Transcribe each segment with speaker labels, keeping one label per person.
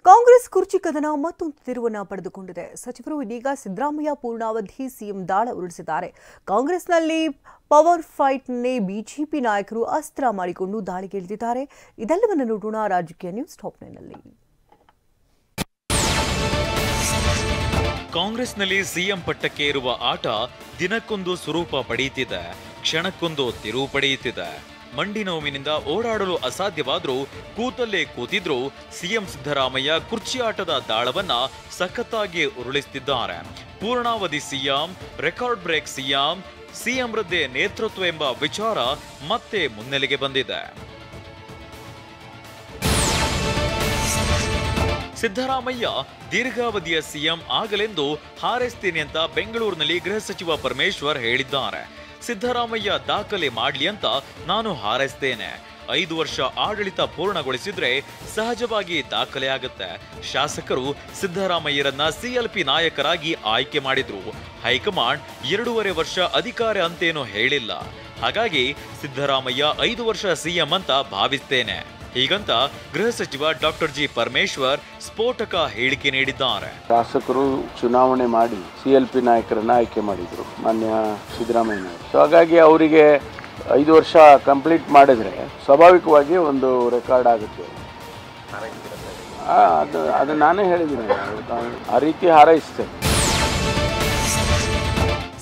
Speaker 1: ಕಾಂಗ್ರೆಸ್ ಕುರ್ಚಿ ಕದನ ಮತ್ತೊಂದು ತಿರುವನ್ನ ಪಡೆದುಕೊಂಡಿದೆ. ಸಚಿವರು ಇದೀಗ ಸಿದ್ದರಾಮಯ್ಯ ಪೂರ್ಣಾವಧಿ ಸಿಎಂ ದಾಳ ಉರುಳಿಸಿದ್ದಾರೆ. ಕಾಂಗ್ರೆಸ್ನಲ್ಲಿ ಪವರ್ ಫೈಟ್ನೇ ಬಿಜೆಪಿ ನಾಯಕರು ಅಸ್ತ್ರ ಮಾಡಿಕೊಂಡು ದಾಳಿಗೆ ಇಳಿದಿದ್ದಾರೆ. ಇದೆಲ್ಲವನ್ನು ನೋಡೋಣ ರಾಜಕೀಯ ನ್ಯೂಸ್ ಟಾಪ್ 9ನಲ್ಲಿ.
Speaker 2: ಕಾಂಗ್ರೆಸ್ನಲ್ಲಿ ಸಿಎಂ ಪಟ್ಟಕ್ಕೆ ಇರುವ ಆಟ ದಿನಕ್ಕೊಂದು ಸ್ವರೂಪ ಪಡೆಯುತ್ತಿದೆ, ಕ್ಷಣಕ್ಕೊಂದು ತಿರುವು ಪಡೆಯುತ್ತಿದೆ. ಮಂಡಿ ನೋವಿನಿಂದ ಓಡಾಡಲು ಅಸಾಧ್ಯವಾದರೂ ಕೂತಲ್ಲೇ ಕೂತಿದ್ರು ಸಿಎಂ ಸಿದ್ದರಾಮಯ್ಯ ಕುರ್ಚಿ ಆಟದ ದಾಳವನ್ನ ಸಖತ್ತಾಗಿ ಉರುಳಿಸುತ್ತಿದ್ದಾರೆ. ಪೂರ್ಣಾವಧಿ ಸಿಎಂ, ರೆಕಾರ್ಡ್ ಬ್ರೇಕ್ ಸಿಎಂ ರದ್ದೇ ನೇತೃತ್ವ ಎಂಬ ವಿಚಾರ ಮತ್ತೆ ಮುನ್ನೆಲೆಗೆ ಬಂದಿದೆ. ಸಿದ್ದರಾಮಯ್ಯ ದೀರ್ಘಾವಧಿಯ ಸಿಎಂ ಆಗಲೆಂದು ಹಾರೈಸ್ತೇನೆ ಅಂತ ಬೆಂಗಳೂರಿನಲ್ಲಿ ಗೃಹ ಸಚಿವ ಪರಮೇಶ್ವರ್ ಹೇಳಿದ್ದಾರೆ. ಸಿದ್ದರಾಮಯ್ಯ ದಾಖಲೆ ಮಾಡಲಿ ಅಂತ ನಾನು ಹಾರೈಸ್ತೇನೆ. 5 ವರ್ಷ ಆಡಳಿತ ಪೂರ್ಣಗೊಳಿಸಿದ್ರೆ ಸಹಜವಾಗಿ ದಾಖಲೆ ಆಗುತ್ತೆ. ಶಾಸಕರು ಸಿದ್ದರಾಮಯ್ಯರನ್ನ ಸಿಎಲ್ಪಿ ನಾಯಕರಾಗಿ ಆಯ್ಕೆ ಮಾಡಿದ್ರು. ಹೈಕಮಾಂಡ್ 2.5 ವರ್ಷ ಅಧಿಕಾರ ಅಂತೇನೂ ಹೇಳಿಲ್ಲ. ಹಾಗಾಗಿ ಸಿದ್ದರಾಮಯ್ಯ 5 ವರ್ಷ ಸಿಎಂ ಅಂತ ಭಾವಿಸ್ತೇನೆ. ಹೀಗಂತ ಗೃಹ ಸಚಿವ ಡಾಕ್ಟರ್ ಜಿ ಪರಮೇಶ್ವರ್ ಸ್ಫೋಟಕ ಹೇಳಿಕೆ ನೀಡಿದ್ದಾರೆ.
Speaker 3: ಶಾಸಕರು ಚುನಾವಣೆ ಮಾಡಿ ಸಿಎಲ್ಪಿ ನಾಯಕರನ್ನ ಆಯ್ಕೆ ಮಾಡಿದ್ರು ಮಾನ್ಯ ಸಿದ್ದರಾಮಯ್ಯ. ಹಾಗಾಗಿ ಅವರಿಗೆ 5 ವರ್ಷ ಕಂಪ್ಲೀಟ್ ಮಾಡಿದ್ರೆ ಸ್ವಾಭಾವಿಕವಾಗಿ ಒಂದು ರೆಕಾರ್ಡ್ ಆಗುತ್ತೆ. ಅದು ನಾನೇ ಹೇಳಿದ್ದೀನಿ, ಆ ರೀತಿ ಹಾರೈಸ್ತೇನೆ.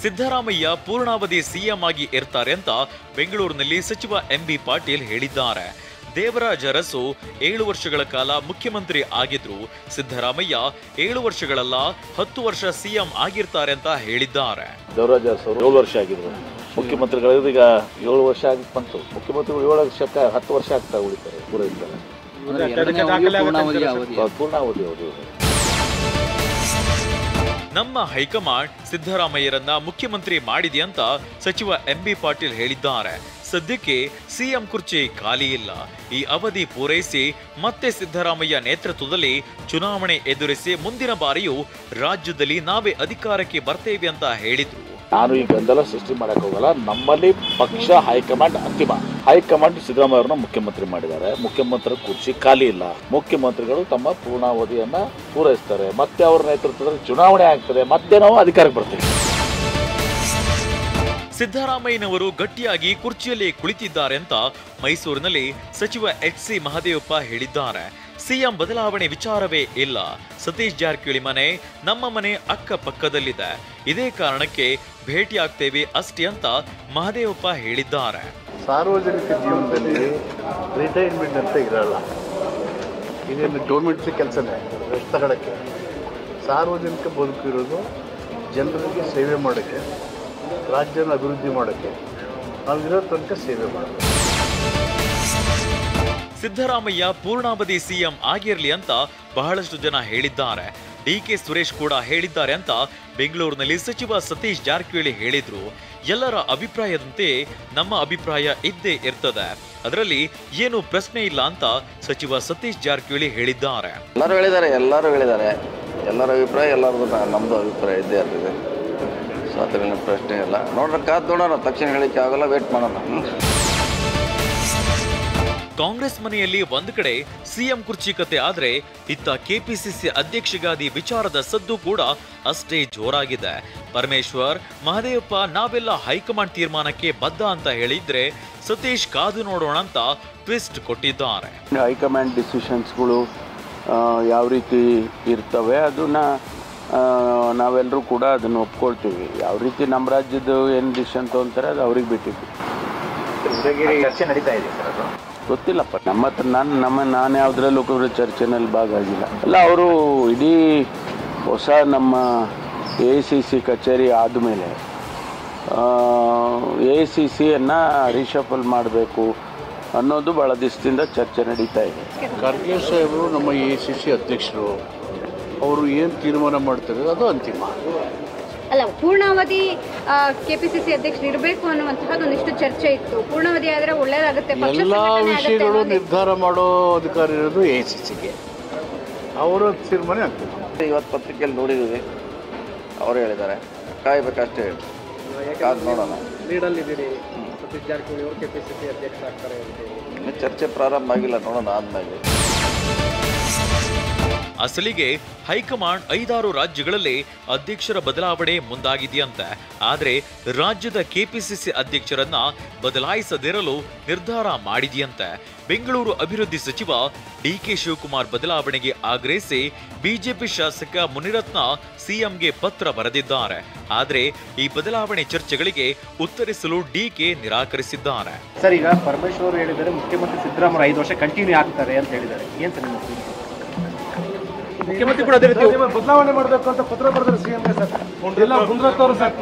Speaker 2: ಸಿದ್ದರಾಮಯ್ಯ ಪೂರ್ಣಾವಧಿ ಸಿಎಂ ಆಗಿ ಇರ್ತಾರೆ ಅಂತ ಬೆಂಗಳೂರಿನಲ್ಲಿ ಸಚಿವ ಎಂಬಿ ಪಾಟೀಲ್ ಹೇಳಿದ್ದಾರೆ. ದೇವರಾಜ ಅರಸು 7 ವರ್ಷಗಳ ಕಾಲ ಮುಖ್ಯಮಂತ್ರಿ ಆಗಿದ್ರು. ಸಿದ್ದರಾಮಯ್ಯ 7 ವರ್ಷಗಳಲ್ಲ 10 ವರ್ಷ ಸಿಎಂ ಆಗಿರ್ತಾರೆ ಅಂತ ಹೇಳಿದ್ದಾರೆ.
Speaker 4: ದೇವರಾಜ ಅರಸು 7 ವರ್ಷ ಆಗಿದ್ರು ಮುಖ್ಯಮಂತ್ರಿಗಳು. ಈಗ 7 ವರ್ಷ ಆಗಿತ್ತು ಬಂತು. ಮುಖ್ಯಮಂತ್ರಿಗಳು 7 ವರ್ಷಕ್ಕೆ 10 ವರ್ಷ ಆಗ್ತಾ ಉಳಿತಾರೆ, ಪೂರೈಸ್ತಾರೆ. ಪೂರ್ಣಾವಧಿ ಅವರು.
Speaker 2: ನಮ್ಮ ಹೈಕಮಾಂಡ್ ಸಿದ್ದರಾಮಯ್ಯರನ್ನ ಮುಖ್ಯಮಂತ್ರಿ ಮಾಡಿದೆ ಅಂತ ಸಚಿವ ಎಂಬಿ ಪಾಟೀಲ್ ಹೇಳಿದ್ದಾರೆ. ಸದ್ಯಕ್ಕೆ ಸಿಎಂ ಕುರ್ಚಿ ಖಾಲಿ ಇಲ್ಲ. ಈ ಅವಧಿ ಪೂರೈಸಿ ಮತ್ತೆ ಸಿದ್ದರಾಮಯ್ಯ ನೇತೃತ್ವದಲ್ಲಿ ಚುನಾವಣೆ ಎದುರಿಸಿ ಮುಂದಿನ ಬಾರಿಯೂ ರಾಜ್ಯದಲ್ಲಿ ನಾವೇ ಅಧಿಕಾರಕ್ಕೆ ಬರ್ತೇವೆ ಅಂತ ಹೇಳಿದ್ರು.
Speaker 4: ನಾನು ಈ ಗೊಂದಲ ಸೃಷ್ಟಿ ಮಾಡಕ್ ಹೋಗಲ್ಲ. ನಮ್ಮಲ್ಲಿ ಪಕ್ಷ ಹೈಕಮಾಂಡ್ ಅಂತಿಮ. ಹೈಕಮಾಂಡ್ ಸಿದ್ದರಾಮಯ್ಯ ಅವರನ್ನ ಮುಖ್ಯಮಂತ್ರಿ ಮಾಡಿದ್ದಾರೆ. ಮುಖ್ಯಮಂತ್ರಿ ಕುರ್ಚಿ ಖಾಲಿ ಇಲ್ಲ. ಮುಖ್ಯಮಂತ್ರಿಗಳು ತಮ್ಮ ಪೂರ್ಣಾವಧಿಯನ್ನ ಪೂರೈಸ್ತಾರೆ. ಮತ್ತೆ ಅವರ ನೇತೃತ್ವದಲ್ಲಿ ಚುನಾವಣೆ ಆಗ್ತದೆ. ಮತ್ತೆ ನಾವು ಅಧಿಕಾರಕ್ಕೆ ಬರ್ತೇವೆ.
Speaker 2: ಸಿದ್ದರಾಮಯ್ಯನವರು ಗಟ್ಟಿಯಾಗಿ ಕುರ್ಚಿಯಲ್ಲಿ ಕುಳಿತಿದ್ದಾರೆ ಅಂತ ಮೈಸೂರಿನಲ್ಲಿ ಸಚಿವ ಎಚ್.ಸಿ. ಮಹದೇವಪ್ಪ ಹೇಳಿದ್ದಾರೆ. ಸಿಎಂ ಬದಲಾವಣೆ ವಿಚಾರವೇ ಇಲ್ಲ. ಸತೀಶ್ ಜಾರಕಿಹೊಳಿ ಮನೆ ನಮ್ಮ ಮನೆ ಅಕ್ಕಪಕ್ಕದಲ್ಲಿದೆ. ಇದೇ ಕಾರಣಕ್ಕೆ ಭೇಟಿಯಾಗ್ತೇವೆ ಅಷ್ಟೇ ಅಂತ ಮಹದೇವಪ್ಪ ಹೇಳಿದ್ದಾರೆ.
Speaker 5: ಸಾರ್ವಜನಿಕ ಜೀವನದಲ್ಲಿ ರಿಟೈರ್ಮೆಂಟ್ ಅಂತ ಇರಲ್ಲ. ಇದೇನು ಗೌರ್ಮೆಂಟ್ ಕೆಲಸನೇ ರೆಸ್ಟ್ ತಗೊಳ್ಳೋಕ್ಕೆ. ಸಾರ್ವಜನಿಕ ಬದುಕಿರೋದು ಜನರಿಗೆ ಸೇವೆ ಮಾಡೋಕ್ಕೆ, ರಾಜ್ಯನ ಅಭಿವೃದ್ಧಿ ಮಾಡೋಕ್ಕೆ. ನಾವಿರೋ ತನಕ ಸೇವೆ ಮಾಡೋದು.
Speaker 2: ಸಿದ್ದರಾಮಯ್ಯ ಪೂರ್ಣಾವಧಿ ಸಿಎಂ ಆಗಿರಲಿ ಅಂತ ಬಹಳಷ್ಟು ಜನ ಹೇಳಿದ್ದಾರೆ. ಡಿಕೆ ಸುರೇಶ್ ಕೂಡ ಹೇಳಿದ್ದಾರೆ ಅಂತ ಬೆಂಗಳೂರಿನಲ್ಲಿ ಸಚಿವ ಸತೀಶ್ ಜಾರಕಿಹೊಳಿ ಹೇಳಿದ್ರು. ಎಲ್ಲರ ಅಭಿಪ್ರಾಯದಂತೆ ನಮ್ಮ ಅಭಿಪ್ರಾಯ ಇದ್ದೇ ಇರ್ತದೆ, ಅದರಲ್ಲಿ ಏನು ಪ್ರಶ್ನೆ ಇಲ್ಲ ಅಂತ ಸಚಿವ ಸತೀಶ್ ಜಾರಕಿಹೊಳಿ ಹೇಳಿದ್ದಾರೆ.
Speaker 6: ಎಲ್ಲರೂ ಹೇಳಿದ್ದಾರೆ. ಎಲ್ಲರ ಅಭಿಪ್ರಾಯ ಎಲ್ಲರದು ನಮ್ದು ಅಭಿಪ್ರಾಯ ಇದ್ದೇ ಇರ್ತದೆ. ಅದರಲ್ಲಿ ಪ್ರಶ್ನೆ ಇಲ್ಲ. ನೋಡೋಣ, ತಕ್ಷಣ ಹೇಳಿಕೆ ಆಗಲ್ಲ, ವೇಟ್ ಮಾಡೋಣ.
Speaker 2: ಕಾಂಗ್ರೆಸ್ ಮನೆಯಲ್ಲಿ ಒಂದು ಕಡೆ ಸಿಎಂ ಕುರ್ಚಿ ಕತೆ ಆದ್ರೆ ಇತ್ತ ಕೆಪಿಸಿಸಿ ಅಧ್ಯಕ್ಷಗಾದಿ ವಿಚಾರದ ಸದ್ದು ಕೂಡ ಅಷ್ಟೇ ಜೋರಾಗಿದೆ. ಪರಮೇಶ್ವರ್, ಮಹದೇವಪ್ಪ ನಾವೆಲ್ಲ ಹೈಕಮಾಂಡ್ ತೀರ್ಮಾನಕ್ಕೆ ಬದ್ಧ ಅಂತ ಹೇಳಿದ್ರೆ ಸತೀಶ್ ಕಾದು ನೋಡೋಣ ಅಂತ ಟ್ವಿಸ್ಟ್ ಕೊಟ್ಟಿದ್ದಾರೆ.
Speaker 3: ಹೈಕಮಾಂಡ್ ಡಿಸಿಷನ್ಸ್ಗಳು ಯಾವ ರೀತಿ ಇರ್ತವೆ ಅದನ್ನ ನಾವೆಲ್ಲರೂ ಕೂಡ ಅದನ್ನು ಒಪ್ಕೊಳ್ತೀವಿ. ಯಾವ ರೀತಿ ನಮ್ಮ ರಾಜ್ಯದ ಏನು ಡಿಸಿಷನ್ ತೊಗೊಂತಾರೆ ಅದು ಅವ್ರಿಗೆ ಬಿಟ್ಟಿದ್ವಿ.
Speaker 5: ಚರ್ಚೆ ನಡೀತಾ ಇದೆ ಸರ್, ಅದು
Speaker 3: ಗೊತ್ತಿಲ್ಲಪ್ಪ. ನಮ್ಮ ಹತ್ರ ನಾನು ಯಾವುದ್ರಲ್ಲೂ ಕೂಡ ಚರ್ಚೆನಲ್ಲಿ ಭಾಗಿಯಾಗಿಲ್ಲ. ಅಲ್ಲ, ಅವರು ಇಡೀ ಹೊಸ ನಮ್ಮ AICC ಕಚೇರಿ ಆದಮೇಲೆ AICCಯನ್ನು ರಿಶಫಲ್ ಮಾಡಬೇಕು ಅನ್ನೋದು ಭಾಳ ದಿವಸದಿಂದ ಚರ್ಚೆ ನಡೀತಾ ಇದೆ.
Speaker 5: ಖರ್ಗೆ ಸಾಹೇಬರು ನಮ್ಮ AICC ಅಧ್ಯಕ್ಷರು, ಅವರು ಏನು ತೀರ್ಮಾನ ಮಾಡ್ತಾರೆ ಅದು ಅಂತಿಮ
Speaker 7: ಅಲ್ಲ. ಪೂರ್ಣಾವಧಿ ಕೆಪಿಸಿಸಿ ಅಧ್ಯಕ್ಷರು ಇರಬೇಕು ಅನ್ನುವಂತಹದ್ದು ಒಂದಿಷ್ಟು ಚರ್ಚೆ ಇತ್ತು. ಪೂರ್ಣಾವಧಿ ಆದರೆ ಒಳ್ಳೆಯದಾಗುತ್ತೆ.
Speaker 5: ಎಲ್ಲ ವಿಷಯಗಳು ನಿರ್ಧಾರ ಮಾಡೋ ಅಧಿಕಾರ ಇರೋದು AICCಗೆ. ಅವರ ತೀರ್ಮಾನ ಆಗ್ತದೆ.
Speaker 6: ಇವತ್ತು ಪತ್ರಿಕೆಯಲ್ಲಿ ನೋಡಿದ್ದೀವಿ, ಅವರು ಹೇಳಿದ್ದಾರೆ. ಕಾಯ್ಬೇಕಷ್ಟೇ ಹೇಳಿ, ಕಾದು ನೋಡೋಣ.
Speaker 8: ಲೀಡಲ್ಲಿದ್ದೀರಿ, ಸತೀಶ್ ಜಾರಕಿಹೊಳಿ ಅವರು ಕೆಪಿಸಿಸಿ ಅಧ್ಯಕ್ಷ ಆಗ್ತಾರೆ ಅಂತ
Speaker 6: ಇನ್ನು ಚರ್ಚೆ ಪ್ರಾರಂಭ ಆಗಿಲ್ಲ, ನೋಡೋಣ ಆದ್ಮೇಲೆ.
Speaker 2: ಅಸಲಿಗೆ ಹೈಕಮಾಂಡ್ 5-6 ರಾಜ್ಯಗಳಲ್ಲಿ ಅಧ್ಯಕ್ಷರ ಬದಲಾವಣೆ ಮುಂದಾಗಿದೆಯಂತೆ. ಆದರೆ ರಾಜ್ಯದ ಕೆಪಿಸಿಸಿ ಅಧ್ಯಕ್ಷರನ್ನ ಬದಲಾಯಿಸದಿರಲು ನಿರ್ಧಾರ ಮಾಡಿದೆಯಂತೆ. ಬೆಂಗಳೂರು ಅಭಿವೃದ್ಧಿ ಸಚಿವ ಡಿಕೆ ಶಿವಕುಮಾರ್ ಬದಲಾವಣೆಗೆ ಆಗ್ರಹಿಸಿ ಬಿಜೆಪಿ ಶಾಸಕ ಮುನಿರತ್ನ ಸಿಎಂಗೆ ಪತ್ರ ಬರೆದಿದ್ದಾರೆ. ಆದರೆ ಈ ಬದಲಾವಣೆ ಚರ್ಚೆಗಳಿಗೆ ಉತ್ತರಿಸಲು ಡಿಕೆ ನಿರಾಕರಿಸಿದ್ದಾರೆ.
Speaker 8: ಸರ್, ಈಗ ಪರಮೇಶ್ವರ್ ಹೇಳಿದರೆ ಮುಖ್ಯಮಂತ್ರಿ ಸಿದ್ದರಾಮಯ್ಯ 5 ವರ್ಷ ಕಂಟಿನ್ಯೂ ಆಗ್ತಾರೆ ಅಂತ ಹೇಳಿದ್ದಾರೆ. ಏನ್ ಸರ್ ಮುಖ್ಯಮಂತ್ರಿ ಕೂಡ ಅದೇ ರೀತಿ ಬದಲಾವಣೆ ಮಾಡಬೇಕು ಅಂತ ಪತ್ರ ಬರೆದ್ರೆ ಸಿಎಂ ಸರ್.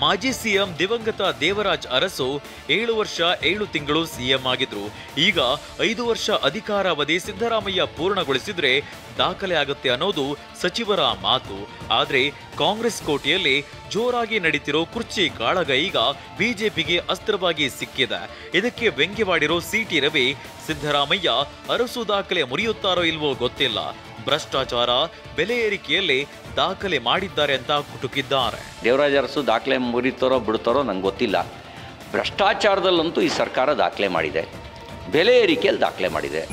Speaker 2: ಮಾಜಿ ಸಿಎಂ ದಿವಂಗತ ದೇವರಾಜ್ ಅರಸು 7 ವರ್ಷ 7 ತಿಂಗಳು ಸಿಎಂ ಆಗಿದ್ರು. ಈಗ 5 ವರ್ಷ ಅಧಿಕಾರಾವಧಿ ಸಿದ್ದರಾಮಯ್ಯ ಪೂರ್ಣಗೊಳಿಸಿದ್ರೆ ದಾಖಲೆ ಆಗುತ್ತೆ ಅನ್ನೋದು ಸಚಿವರ ಮಾತು. ಆದ್ರೆ ಕಾಂಗ್ರೆಸ್ ಕೋಟೆಯಲ್ಲಿ ಜೋರಾಗಿ ನಡೀತಿರೋ ಕುರ್ಚಿ ಕಾಳಗ ಈಗ ಬಿಜೆಪಿಗೆ ಅಸ್ತ್ರವಾಗಿ ಸಿಕ್ಕಿದೆ. ಇದಕ್ಕೆ ವ್ಯಂಗ್ಯವಾಡಿರೋ ಸಿಟಿ ರವಿ ಸಿದ್ದರಾಮಯ್ಯ ಅರಸು ದಾಖಲೆ ಮುರಿಯುತ್ತಾರೋ ಇಲ್ವೋ ಗೊತ್ತಿಲ್ಲ, ಭ್ರಷ್ಟಾಚಾರ, ಬೆಲೆ ಏರಿಕೆಯಲ್ಲಿ ದಾಖಲೆ ಮಾಡಿದ್ದಾರೆ ಅಂತ ಕುಟುಕಿದ್ದಾರೆ.
Speaker 9: ದೇವರಾಜ ಅರಸು ದಾಖಲೆ ಮುರಿತಾರೋ ಬಿಡ್ತಾರೋ ನಂಗೆ ಗೊತ್ತಿಲ್ಲ. ಭ್ರಷ್ಟಾಚಾರದಲ್ಲಂತೂ ಈ ಸರ್ಕಾರ ದಾಖಲೆ ಮಾಡಿದೆ, ಬೆಲೆ ಏರಿಕೆಯಲ್ಲಿ ದಾಖಲೆ ಮಾಡಿದೆ.